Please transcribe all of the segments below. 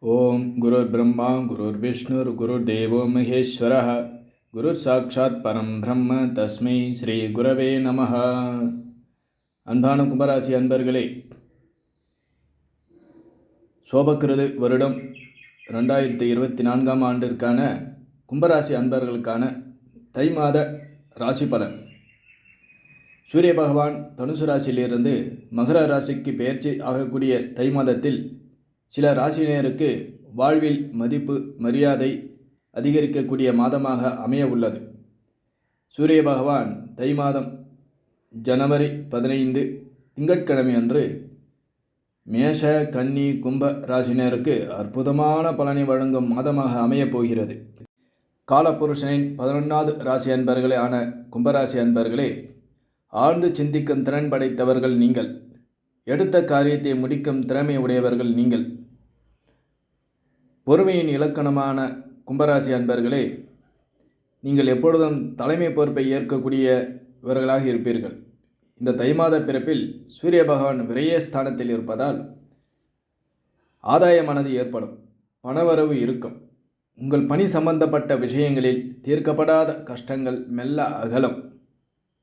ஓம் குருர் பிரம்மா குருர் விஷ்ணுர் குருர் தேவோ மகேஸ்வரः குருர் சாட்சாத் பரம் பிரம்ம தஸ்மை ஸ்ரீ குரவே நமः. அன்பான கும்பராசி அன்பர்களே, சோபக்கிருது வருடம் 2024 ஆண்டிற்கான கும்பராசி அன்பர்களுக்கான தை மாத ராசி பலன். சூரிய பகவான் தனுசு ராசியிலிருந்து மகர ராசிக்கு பெயர்ச்சி ஆகக்கூடிய தை மாதத்தில் சில ராசியினருக்கு வாழ்வில் மதிப்பு மரியாதை அதிகரிக்கக்கூடிய மாதமாக அமைய உள்ளது. சூரிய பகவான் தை மாதம் ஜனவரி 15 திங்கட்கிழமை அன்று மேஷ கன்னி கும்ப ராசினருக்கு அற்புதமான பலனை வழங்கும் மாதமாக அமையப் போகிறது. காலபுருஷனின் 11வது ராசி அன்பர்களே ஆன கும்பராசி அன்பர்களே, ஆழ்ந்து சிந்திக்கும் திறன் படைத்தவர்கள் நீங்கள். எடுத்த காரியத்தை முடிக்கும் திறமை உடையவர்கள் நீங்கள். பொறுமையின் இலக்கணமான கும்பராசி அன்பர்களே, நீங்கள் எப்பொழுதும் தலைமை பொறுப்பை ஏற்கக்கூடியவர்களாக இருப்பீர்கள். இந்த தை மாத பிறப்பில் சூரிய பகவான் விரயஸ்தானத்தில் இருப்பதால் ஆதாயமானது ஏற்படும், பணவரவு இருக்கும். உங்கள் பணி சம்பந்தப்பட்ட விஷயங்களில் தீர்க்கப்படாத கஷ்டங்கள் மெல்ல அகலும்.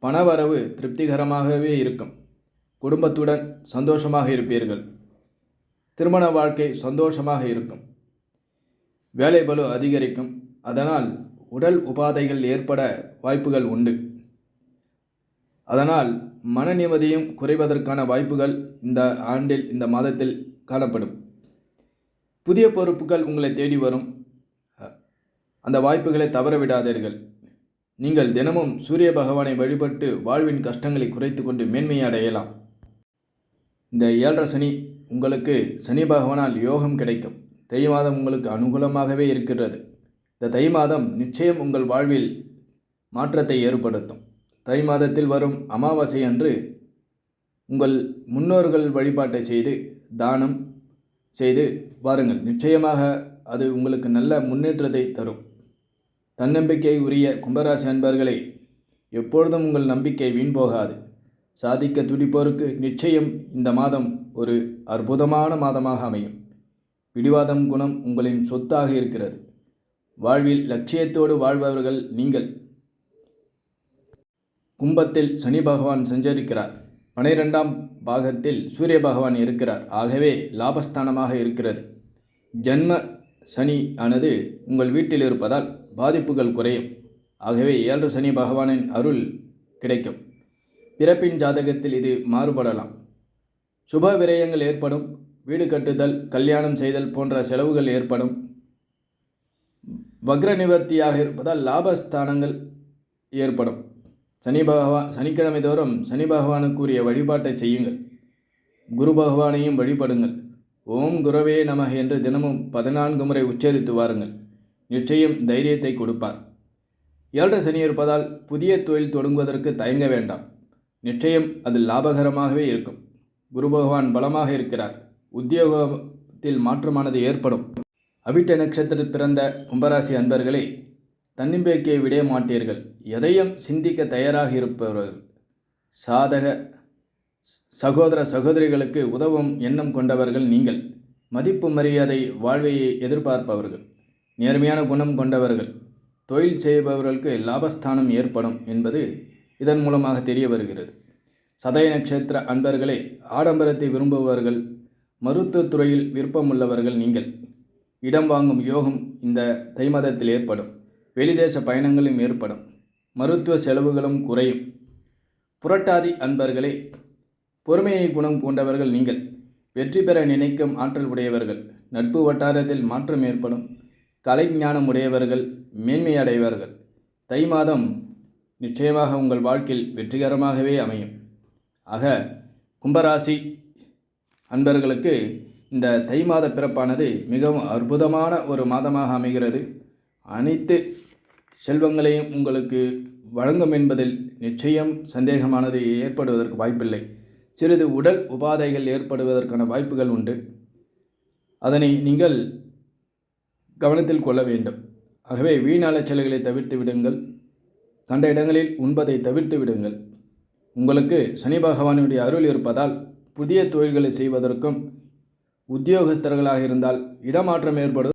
பணவரவு திருப்திகரமாகவே இருக்கும். குடும்பத்துடன் சந்தோஷமாக இருப்பீர்கள். திருமண வாழ்க்கை சந்தோஷமாக இருக்கும். வேலை பளு அதிகரிக்கும். அதனால் உடல் உபாதைகள் ஏற்பட வாய்ப்புகள் உண்டு. அதனால் மன நிம்மதியும் குறைவதற்கான வாய்ப்புகள் இந்த ஆண்டில் இந்த மாதத்தில் காணப்படும். புதிய பொறுப்புகள் உங்களை தேடி வரும். அந்த வாய்ப்புகளை தவறவிடாதீர்கள். நீங்கள் தினமும் சூரிய பகவானை வழிபட்டு வாழ்வின் கஷ்டங்களை குறைத்து கொண்டு மேன்மையை அடையலாம். இந்த 7.5 சனி உங்களுக்கு சனி பகவானால் யோகம் கிடைக்கும். தை மாதம் உங்களுக்கு அனுகூலமாகவே இருக்கிறது. இந்த தை மாதம் நிச்சயம் உங்கள் வாழ்வில் மாற்றத்தை ஏற்படுத்தும். தை மாதத்தில் வரும் அமாவாசை அன்று உங்கள் முன்னோர்கள் வழிபாட்டை செய்து தானம் செய்து வாருங்கள். நிச்சயமாக அது உங்களுக்கு நல்ல முன்னேற்றத்தை தரும். தன்னம்பிக்கை உரிய கும்பராசி அன்பர்களே, எப்பொழுதும் உங்கள் நம்பிக்கை வீண் போகாது. சாதிக்க துடிப்போருக்கு நிச்சயம் இந்த மாதம் ஒரு அற்புதமான மாதமாக அமையும். பிடிவாதம் குணம் உங்களின் சொத்தாக இருக்கிறது. வாழ்வில் லட்சியத்தோடு வாழ்பவர்கள் நீங்கள். கும்பத்தில் சனி பகவான் சஞ்சரிக்கிறார். 12ஆம் பாகத்தில் சூரிய பகவான் இருக்கிறார். ஆகவே லாபஸ்தானமாக இருக்கிறது. ஜன்ம சனி ஆனது உங்கள் வீட்டில் இருப்பதால் பாதிப்புகள் குறையும். ஆகவே 7.5 சனி பகவானின் அருள் கிடைக்கும். பிறப்பின் ஜாதகத்தில் இது மாறுபடலாம். சுப விரயங்கள் ஏற்படும். வீடு கட்டுதல், கல்யாணம் செய்தல் போன்ற செலவுகள் ஏற்படும். வக்ர நிவர்த்தியாக இருப்பதால் லாபஸ்தானங்கள் ஏற்படும். சனிக்கிழமை தோறும் சனி பகவானுக்குரிய வழிபாட்டை செய்யுங்கள். குரு பகவானையும் வழிபடுங்கள். ஓம் குரவே நமக என்று தினமும் 14 முறை உச்சரித்து வாருங்கள். நிச்சயம் தைரியத்தை கொடுப்பார். 7.5 சனி இருப்பதால் புதிய தொழில் தொடங்குவதற்கு தயங்க வேண்டாம். நிச்சயம் அது லாபகரமாகவே இருக்கும். குரு பகவான் பலமாக இருக்கிறார். உத்தியோகத்தில் மாற்றமானது ஏற்படும். அவிட்ட நட்சத்திரத்தில் பிறந்த கும்பராசி அன்பர்களே, தன்னம்பிக்கையை விட மாட்டீர்கள். எதையும் சிந்திக்க தயாராக இருப்பவர்கள். சாதக சகோதர சகோதரிகளுக்கு உதவும் எண்ணம் கொண்டவர்கள் நீங்கள். மதிப்பு மரியாதை வாழ்வையை எதிர்பார்ப்பவர்கள். நேர்மையான குணம் கொண்டவர்கள். தொழில் செய்பவர்களுக்கு லாபஸ்தானம் ஏற்படும் என்பது இதன் மூலமாக தெரிய வருகிறது. சதய நட்சத்திர அன்பர்களே, ஆடம்பரத்தை விரும்புபவர்கள். மருத்துவத்துறையில் விருப்பமுள்ளவர்கள் நீங்கள். இடம் வாங்கும் யோகம் இந்த தை மாதத்தில் ஏற்படும். வெளிதேச பயணங்களும் ஏற்படும். மருத்துவ செலவுகளும் குறையும். புரட்டாதி அன்பர்களே, பொறுமையை குணம் கொண்டவர்கள் நீங்கள். வெற்றி பெற நினைக்கும் ஆற்றல் உடையவர்கள். நட்பு வட்டாரத்தில் மாற்றம் ஏற்படும். கலை ஞானம் உடையவர்கள் மேன்மை அடைவார்கள். தை மாதம் நிச்சயமாக உங்கள் வாழ்க்கையில் வெற்றிகரமாகவே அமையும். ஆக கும்பராசி அன்பர்களுக்கு இந்த தை மாத பிறப்பானது மிகவும் அற்புதமான ஒரு மாதமாக அமைகிறது. அனைத்து செல்வங்களையும் உங்களுக்கு வழங்கும் என்பதில் நிச்சயம் சந்தேகமானது ஏற்படுவதற்கு வாய்ப்பில்லை. சிறிது உடல் உபாதைகள் ஏற்படுவதற்கான வாய்ப்புகள் உண்டு. அதனை நீங்கள் கவனத்தில் கொள்ள வேண்டும். ஆகவே வீண் அலைச்சல்களை தவிர்த்து விடுங்கள். கண்ட இடங்களில் உண்பதை தவிர்த்து விடுங்கள். உங்களுக்கு சனி பகவானுடைய அருள் இருப்பதால் புதிய தொழில்களை செய்வதற்கும் உத்தியோகஸ்தர்களாக இருந்தால் இடமாற்றம் ஏற்படும்.